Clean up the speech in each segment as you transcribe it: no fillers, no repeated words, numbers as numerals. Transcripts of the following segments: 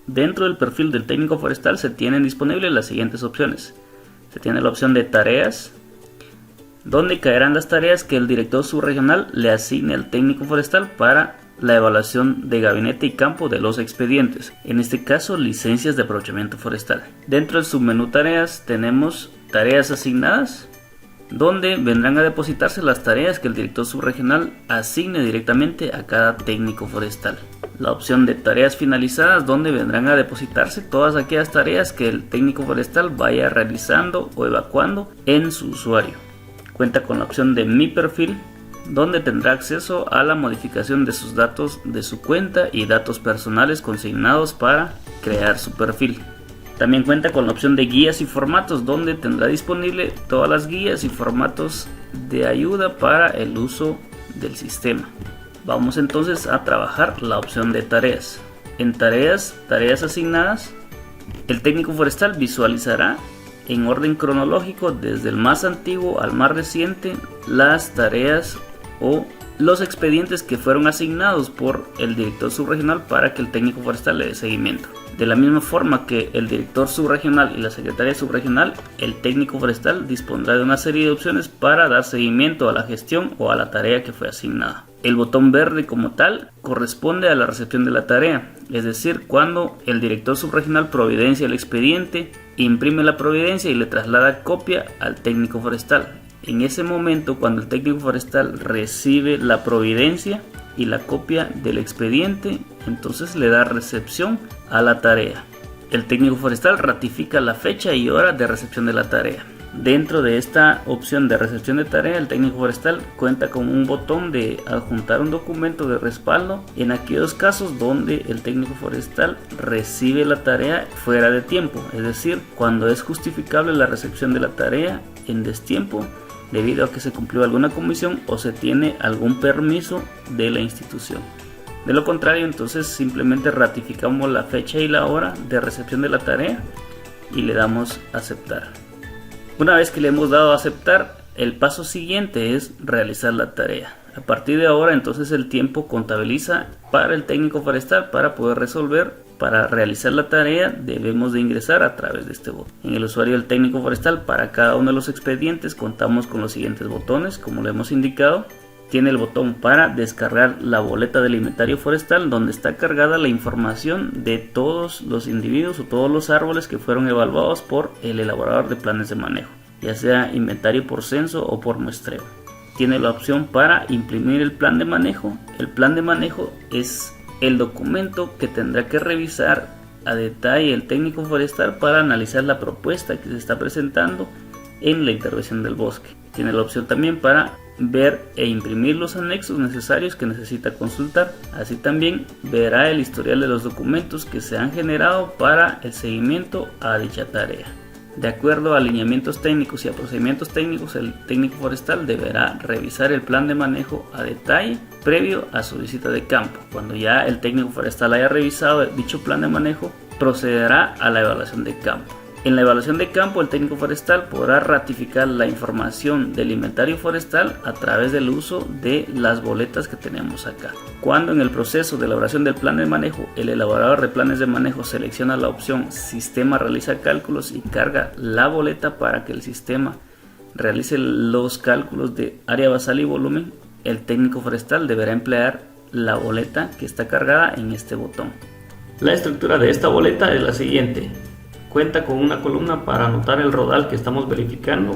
dentro del perfil del técnico forestal se tienen disponibles las siguientes opciones. Se tiene la opción de tareas, donde caerán las tareas que el director subregional le asigne al técnico forestal para la evaluación de gabinete y campo de los expedientes, en este caso licencias de aprovechamiento forestal. Dentro del submenú tareas tenemos tareas asignadas, donde vendrán a depositarse las tareas que el director subregional asigne directamente a cada técnico forestal. La opción de tareas finalizadas, donde vendrán a depositarse todas aquellas tareas que el técnico forestal vaya realizando o evacuando en su usuario. Cuenta con la opción de mi perfil, donde tendrá acceso a la modificación de sus datos de su cuenta y datos personales consignados para crear su perfil. También cuenta con la opción de guías y formatos, donde tendrá disponible todas las guías y formatos de ayuda para el uso del sistema. Vamos entonces a trabajar la opción de tareas. En tareas asignadas, el técnico forestal visualizará en orden cronológico desde el más antiguo al más reciente las tareas o los expedientes que fueron asignados por el director subregional para que el técnico forestal le dé seguimiento. De la misma forma que el director subregional y la secretaria subregional, el técnico forestal dispondrá de una serie de opciones para dar seguimiento a la gestión o a la tarea que fue asignada. El botón verde como tal corresponde a la recepción de la tarea, es decir, cuando el director subregional providencia el expediente, imprime la providencia y le traslada copia al técnico forestal. En ese momento, cuando el técnico forestal recibe la providencia y la copia del expediente, entonces le da recepción a la tarea. El técnico forestal ratifica la fecha y hora de recepción de la tarea. Dentro de esta opción de recepción de tarea, el técnico forestal cuenta con un botón de adjuntar un documento de respaldo en aquellos casos donde el técnico forestal recibe la tarea fuera de tiempo, es decir, cuando es justificable la recepción de la tarea en destiempo debido a que se cumplió alguna comisión o se tiene algún permiso de la institución. De lo contrario, entonces simplemente ratificamos la fecha y la hora de recepción de la tarea y le damos a aceptar. Una vez que le hemos dado a aceptar, el paso siguiente es realizar la tarea. A partir de ahora, entonces el tiempo contabiliza para el técnico forestal para poder resolver. Para realizar la tarea debemos de ingresar a través de este botón. En el usuario del técnico forestal, para cada uno de los expedientes contamos con los siguientes botones, como lo hemos indicado. Tiene el botón para descargar la boleta del inventario forestal, donde está cargada la información de todos los individuos o todos los árboles que fueron evaluados por el elaborador de planes de manejo, ya sea inventario por censo o por muestreo. Tiene la opción para imprimir el plan de manejo. El plan de manejo es el documento que tendrá que revisar a detalle el técnico forestal para analizar la propuesta que se está presentando en la intervención del bosque. Tiene la opción también para ver e imprimir los anexos necesarios que necesita consultar. Así también verá el historial de los documentos que se han generado para el seguimiento a dicha tarea. De acuerdo a alineamientos técnicos y a procedimientos técnicos, el técnico forestal deberá revisar el plan de manejo a detalle previo a su visita de campo. Cuando ya el técnico forestal haya revisado dicho plan de manejo, procederá a la evaluación de campo. En la evaluación de campo, el técnico forestal podrá ratificar la información del inventario forestal a través del uso de las boletas que tenemos acá. Cuando en el proceso de elaboración del plan de manejo, el elaborador de planes de manejo selecciona la opción Sistema realiza cálculos y carga la boleta para que el sistema realice los cálculos de área basal y volumen, el técnico forestal deberá emplear la boleta que está cargada en este botón. La estructura de esta boleta es la siguiente. Cuenta con una columna para anotar el rodal que estamos verificando.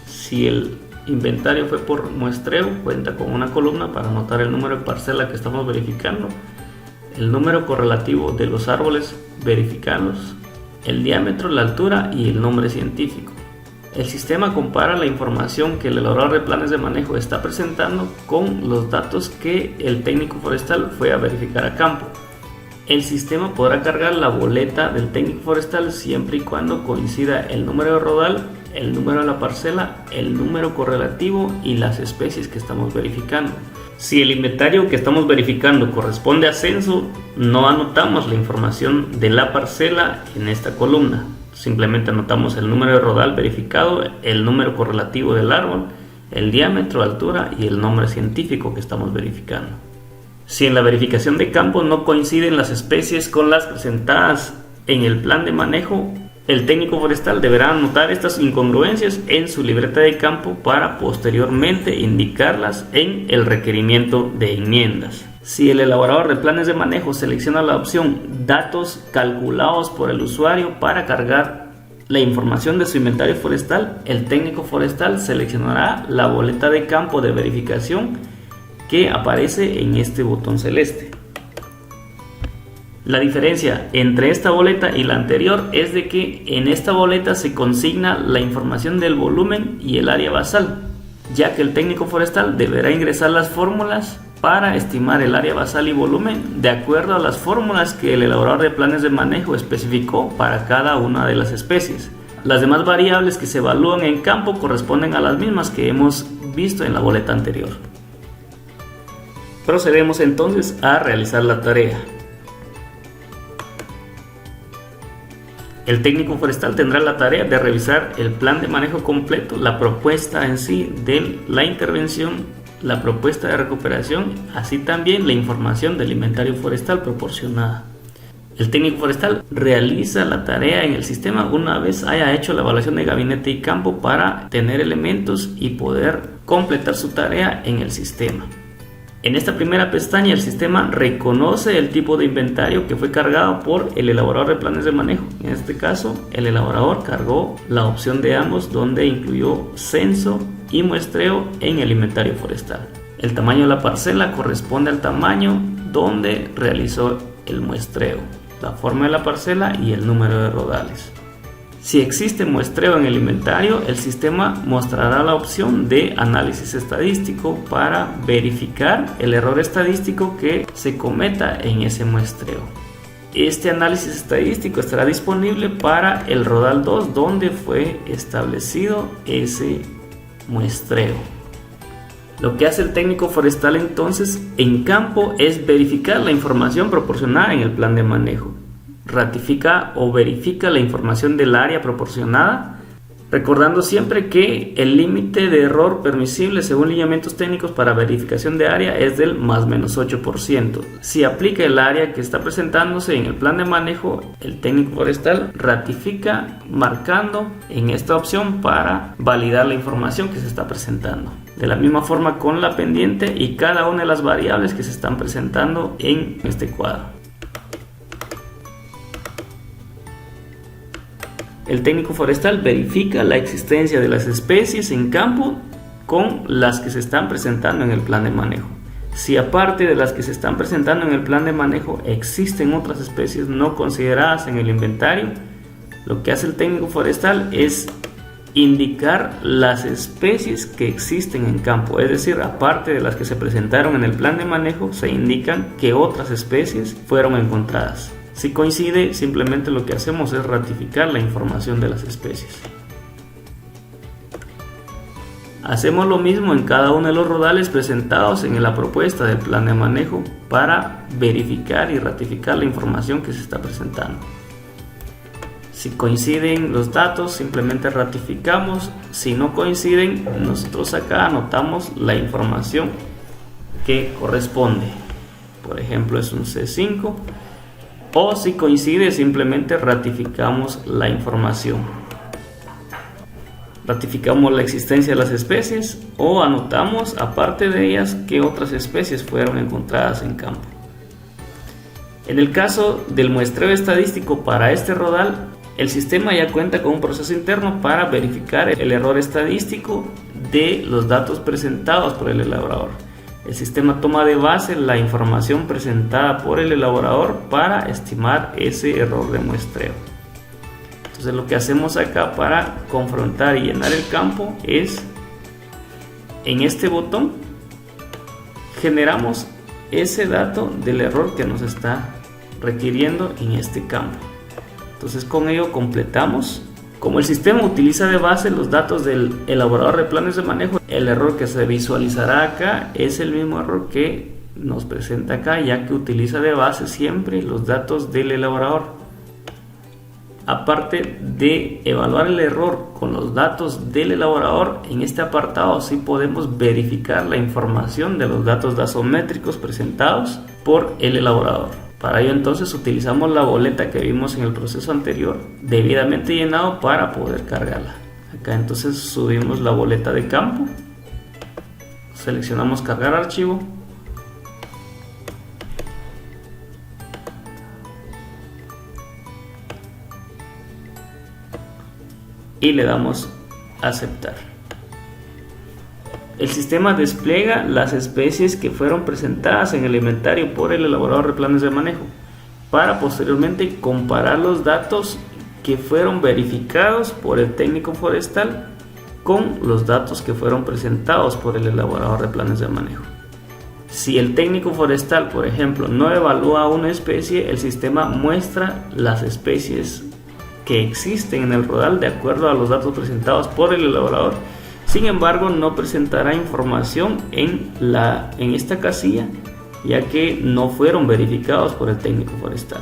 Si el inventario fue por muestreo, cuenta con una columna para anotar el número de parcela que estamos verificando, el número correlativo de los árboles verificados, el diámetro, la altura y el nombre científico. El sistema compara la información que el elaborador de planes de manejo está presentando con los datos que el técnico forestal fue a verificar a campo. El sistema podrá cargar la boleta del técnico forestal siempre y cuando coincida el número de rodal, el número de la parcela, el número correlativo y las especies que estamos verificando. Si el inventario que estamos verificando corresponde a censo, no anotamos la información de la parcela en esta columna. Simplemente anotamos el número de rodal verificado, el número correlativo del árbol, el diámetro, altura y el nombre científico que estamos verificando. Si en la verificación de campo no coinciden las especies con las presentadas en el plan de manejo, el técnico forestal deberá anotar estas incongruencias en su libreta de campo para posteriormente indicarlas en el requerimiento de enmiendas. Si el elaborador de planes de manejo selecciona la opción datos calculados por el usuario para cargar la información de su inventario forestal, el técnico forestal seleccionará la boleta de campo de verificación que aparece en este botón celeste. La diferencia entre esta boleta y la anterior es de que en esta boleta se consigna la información del volumen y el área basal, ya que el técnico forestal deberá ingresar las fórmulas para estimar el área basal y volumen de acuerdo a las fórmulas que el elaborador de planes de manejo especificó para cada una de las especies. Las demás variables que se evalúan en campo corresponden a las mismas que hemos visto en la boleta anterior. Procedemos entonces a realizar la tarea. El técnico forestal tendrá la tarea de revisar el plan de manejo completo, la propuesta en sí de la intervención, la propuesta de recuperación, así también la información del inventario forestal proporcionada. El técnico forestal realiza la tarea en el sistema una vez haya hecho la evaluación de gabinete y campo para tener elementos y poder completar su tarea en el sistema. En esta primera pestaña el sistema reconoce el tipo de inventario que fue cargado por el elaborador de planes de manejo. En este caso, el elaborador cargó la opción de ambos donde incluyó censo y muestreo en el inventario forestal. El tamaño de la parcela corresponde al tamaño donde realizó el muestreo, la forma de la parcela y el número de rodales. Si existe muestreo en el inventario, el sistema mostrará la opción de análisis estadístico para verificar el error estadístico que se cometa en ese muestreo. Este análisis estadístico estará disponible para el rodal 2 donde fue establecido ese muestreo. Lo que hace el técnico forestal entonces en campo es verificar la información proporcionada en el plan de manejo. Ratifica o verifica la información del área proporcionada, recordando siempre que el límite de error permisible según lineamientos técnicos para verificación de área es del +-8%. Si aplica el área que está presentándose en el plan de manejo, el técnico forestal ratifica marcando en esta opción para validar la información que se está presentando. De la misma forma con la pendiente y cada una de las variables que se están presentando en este cuadro. El técnico forestal verifica la existencia de las especies en campo con las que se están presentando en el plan de manejo. Si aparte de las que se están presentando en el plan de manejo existen otras especies no consideradas en el inventario, lo que hace el técnico forestal es indicar las especies que existen en campo, es decir, aparte de las que se presentaron en el plan de manejo, se indican que otras especies fueron encontradas. Si coincide, simplemente lo que hacemos es ratificar la información de las especies. Hacemos lo mismo en cada uno de los rodales presentados en la propuesta del plan de manejo para verificar y ratificar la información que se está presentando. Si coinciden los datos, simplemente ratificamos. Si no coinciden, nosotros acá anotamos la información que corresponde. Por ejemplo, es un C5. O si coincide, simplemente ratificamos la información. Ratificamos la existencia de las especies o anotamos, aparte de ellas, que otras especies fueron encontradas en campo. En el caso del muestreo estadístico para este rodal, el sistema ya cuenta con un proceso interno para verificar el error estadístico de los datos presentados por el elaborador. El sistema toma de base la información presentada por el elaborador para estimar ese error de muestreo. Entonces lo que hacemos acá para confrontar y llenar el campo es, en este botón, generamos ese dato del error que nos está requiriendo en este campo. Entonces con ello completamos. Como el sistema utiliza de base los datos del elaborador de planes de manejo, el error que se visualizará acá es el mismo error que nos presenta acá, ya que utiliza de base siempre los datos del elaborador. aparte de evaluar el error con los datos del elaborador, en este apartado sí podemos verificar la información de los datos dasométricos presentados por el elaborador. Para ello entonces utilizamos la boleta que vimos en el proceso anterior, debidamente llenado, para poder cargarla. Acá entonces subimos la boleta de campo, seleccionamos cargar archivo, y le damos aceptar. El sistema despliega las especies que fueron presentadas en el inventario por el elaborador de planes de manejo, para posteriormente comparar los datos que fueron verificados por el técnico forestal con los datos que fueron presentados por el elaborador de planes de manejo. Si el técnico forestal, por ejemplo, no evalúa una especie, el sistema muestra las especies que existen en el rodal de acuerdo a los datos presentados por el elaborador. Sin embargo, no presentará información en esta casilla, ya que no fueron verificados por el técnico forestal.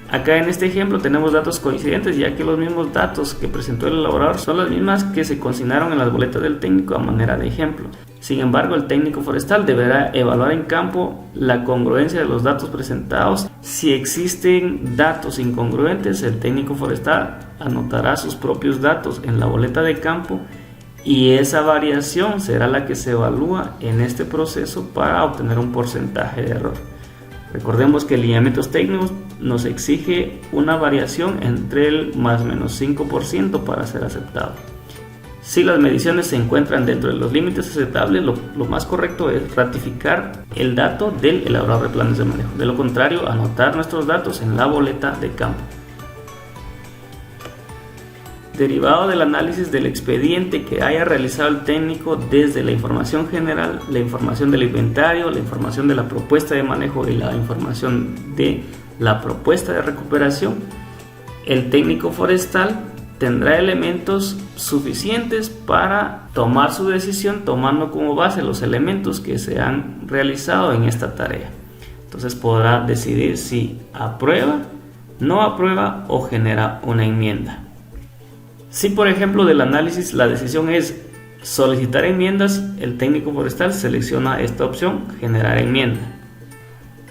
Acá en este ejemplo tenemos datos coincidentes, ya que los mismos datos que presentó el elaborador son las mismas que se consignaron en las boletas del técnico a manera de ejemplo. Sin embargo, el técnico forestal deberá evaluar en campo la congruencia de los datos presentados. Si existen datos incongruentes, el técnico forestal anotará sus propios datos en la boleta de campo, y esa variación será la que se evalúa en este proceso para obtener un porcentaje de error. Recordemos que el lineamientos técnicos nos exige una variación entre el más o menos 5% para ser aceptado. Si las mediciones se encuentran dentro de los límites aceptables, lo más correcto es ratificar el dato del elaborador de planes de manejo. De lo contrario, anotar nuestros datos en la boleta de campo. Derivado del análisis del expediente que haya realizado el técnico desde la información general, la información del inventario, la información de la propuesta de manejo y la información de la propuesta de recuperación, el técnico forestal tendrá elementos suficientes para tomar su decisión, tomando como base los elementos que se han realizado en esta tarea. Entonces podrá decidir si aprueba, no aprueba o genera una enmienda. Si por ejemplo del análisis la decisión es solicitar enmiendas, el técnico forestal selecciona esta opción, generar enmienda.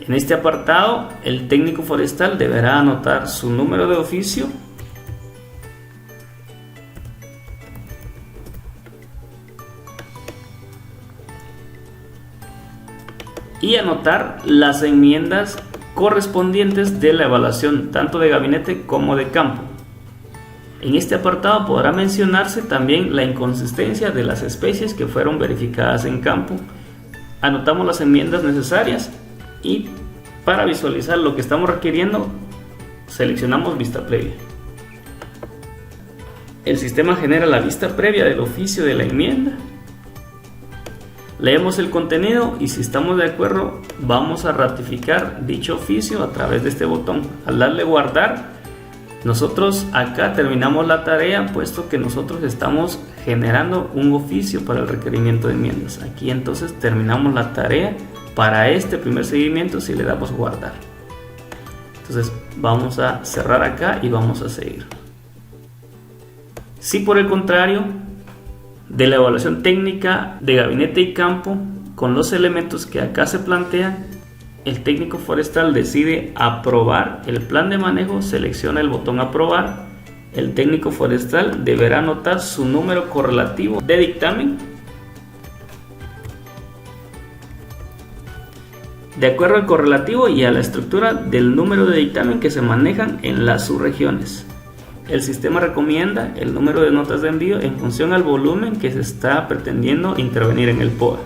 En este apartado, el técnico forestal deberá anotar su número de oficio, y anotar las enmiendas correspondientes de la evaluación tanto de gabinete como de campo. En este apartado podrá mencionarse también la inconsistencia de las especies que fueron verificadas en campo. Anotamos las enmiendas necesarias y para visualizar lo que estamos requiriendo, seleccionamos vista previa. El sistema genera la vista previa del oficio de la enmienda. Leemos el contenido y si estamos de acuerdo, vamos a ratificar dicho oficio a través de este botón. Al darle guardar, nosotros acá terminamos la tarea, puesto que nosotros estamos generando un oficio para el requerimiento de enmiendas. Aquí entonces terminamos la tarea para este primer seguimiento si le damos guardar. Entonces vamos a cerrar acá y vamos a seguir. Si por el contrario, de la evaluación técnica de gabinete y campo, con los elementos que acá se plantean, el técnico forestal decide aprobar el plan de manejo, selecciona el botón aprobar. El técnico forestal deberá anotar su número correlativo de dictamen de acuerdo al correlativo y a la estructura del número de dictamen que se manejan en las subregiones. El sistema recomienda el número de notas de envío en función al volumen que se está pretendiendo intervenir en el POA.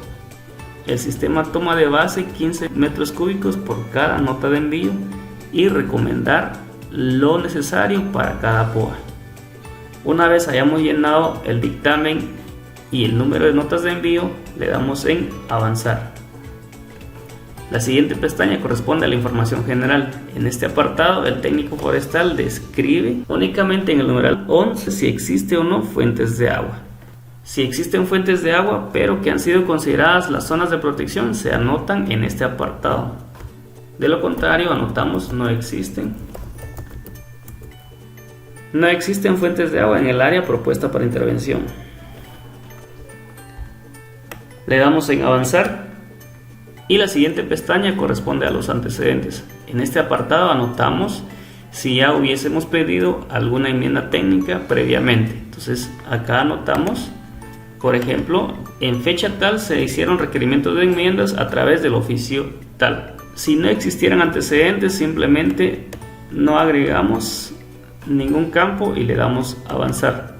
El sistema toma de base 15 metros cúbicos por cada nota de envío y recomendar lo necesario para cada POA. Una vez hayamos llenado el dictamen y el número de notas de envío, le damos en avanzar. La siguiente pestaña corresponde a la información general. En este apartado, el técnico forestal describe únicamente en el numeral 11 si existe o no fuentes de agua. Si existen fuentes de agua, pero que han sido consideradas las zonas de protección, se anotan en este apartado. De lo contrario, anotamos no existen. No existen fuentes de agua en el área propuesta para intervención. Le damos en avanzar y la siguiente pestaña corresponde a los antecedentes. En este apartado anotamos si ya hubiésemos pedido alguna enmienda técnica previamente. Entonces acá anotamos, por ejemplo, en fecha tal se hicieron requerimientos de enmiendas a través del oficio tal. Si no existieran antecedentes, simplemente no agregamos ningún campo y le damos avanzar.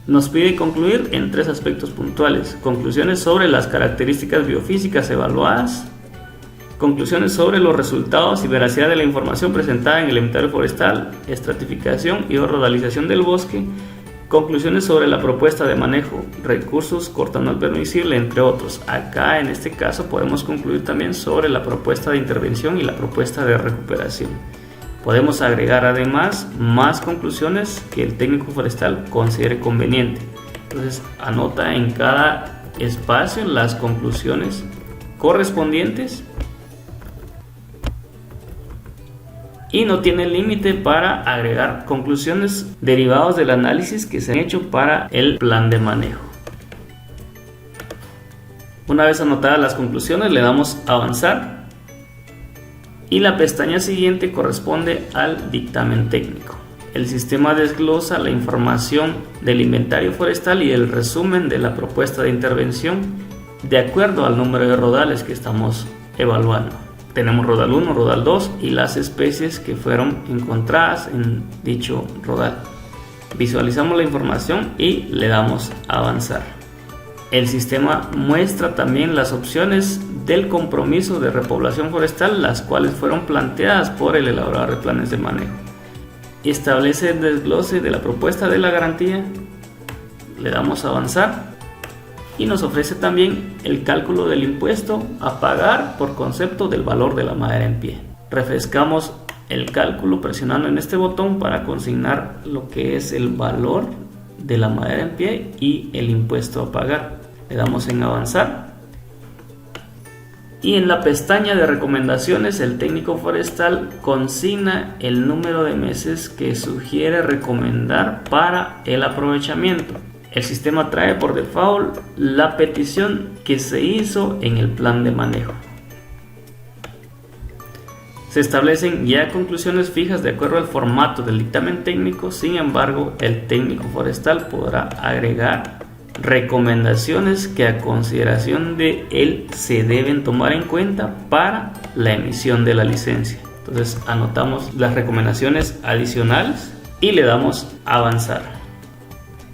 Nos pide concluir en 3 aspectos puntuales: conclusiones sobre las características biofísicas evaluadas, conclusiones sobre los resultados y veracidad de la información presentada en el inventario forestal, estratificación y rodalización del bosque, conclusiones sobre la propuesta de manejo, recursos cortando al permisible, entre otros. Acá en este caso podemos concluir también sobre la propuesta de intervención y la propuesta de recuperación. Podemos agregar además más conclusiones que el técnico forestal considere conveniente. Entonces anota en cada espacio las conclusiones correspondientes y no tiene límite para agregar conclusiones derivadas del análisis que se han hecho para el plan de manejo. Una vez anotadas las conclusiones, le damos a avanzar y la pestaña siguiente corresponde al dictamen técnico. El sistema desglosa la información del inventario forestal y el resumen de la propuesta de intervención de acuerdo al número de rodales que estamos evaluando. Tenemos rodal 1, rodal 2 y las especies que fueron encontradas en dicho rodal. Visualizamos la información y le damos a avanzar. El sistema muestra también las opciones del compromiso de repoblación forestal, las cuales fueron planteadas por el elaborador de planes de manejo. Establece el desglose de la propuesta de la garantía, le damos a avanzar y nos ofrece también el cálculo del impuesto a pagar por concepto del valor de la madera en pie. Refrescamos el cálculo presionando en este botón para consignar lo que es el valor de la madera en pie y el impuesto a pagar. Le damos en avanzar y en la pestaña de recomendaciones el técnico forestal consigna el número de meses que sugiere recomendar para el aprovechamiento. El sistema trae por default la petición que se hizo en el plan de manejo. Se establecen ya conclusiones fijas de acuerdo al formato del dictamen técnico. Sin embargo, el técnico forestal podrá agregar recomendaciones que a consideración de él se deben tomar en cuenta para la emisión de la licencia. Entonces anotamos las recomendaciones adicionales y le damos a avanzar.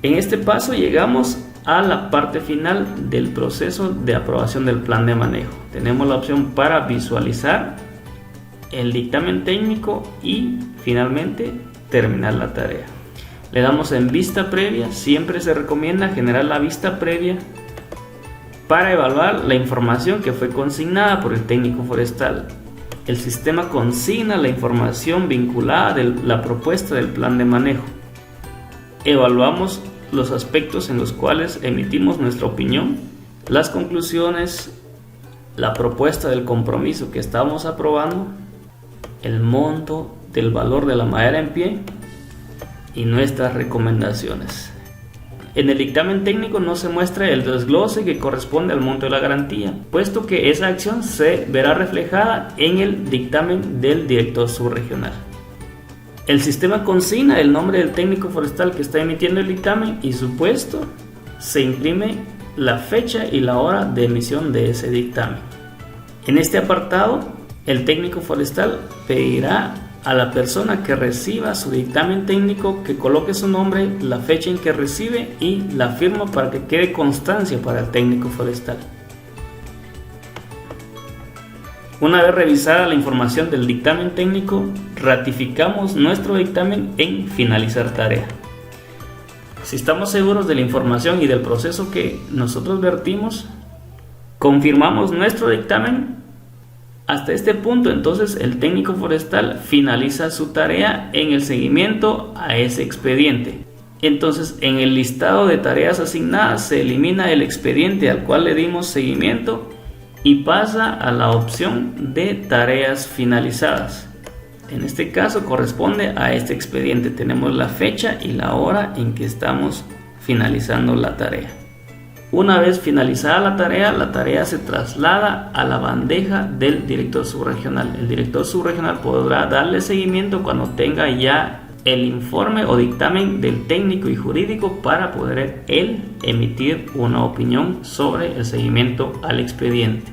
En este paso llegamos a la parte final del proceso de aprobación del plan de manejo. Tenemos la opción para visualizar el dictamen técnico y finalmente terminar la tarea. Le damos en vista previa. Siempre se recomienda generar la vista previa para evaluar la información que fue consignada por el técnico forestal. El sistema consigna la información vinculada de la propuesta del plan de manejo. Evaluamos los aspectos en los cuales emitimos nuestra opinión, las conclusiones, la propuesta del compromiso que estamos aprobando, el monto del valor de la madera en pie y nuestras recomendaciones. En el dictamen técnico no se muestra el desglose que corresponde al monto de la garantía, puesto que esa acción se verá reflejada en el dictamen del director subregional. El sistema consigna el nombre del técnico forestal que está emitiendo el dictamen y su puesto. Se imprime la fecha y la hora de emisión de ese dictamen. En este apartado, el técnico forestal pedirá a la persona que reciba su dictamen técnico que coloque su nombre, la fecha en que recibe y la firma para que quede constancia para el técnico forestal. Una vez revisada la información del dictamen técnico, ratificamos nuestro dictamen en finalizar tarea. Si estamos seguros de la información y del proceso que nosotros vertimos, confirmamos nuestro dictamen. Hasta este punto, entonces, el técnico forestal finaliza su tarea en el seguimiento a ese expediente. Entonces, en el listado de tareas asignadas se elimina el expediente al cual le dimos seguimiento y pasa a la opción de tareas finalizadas. En este caso corresponde a este expediente. Tenemos la fecha y la hora en que estamos finalizando la tarea. Una vez finalizada la tarea se traslada a la bandeja del director subregional. El director subregional podrá darle seguimiento cuando tenga ya el informe o dictamen del técnico y jurídico para poder él emitir una opinión sobre el seguimiento al expediente.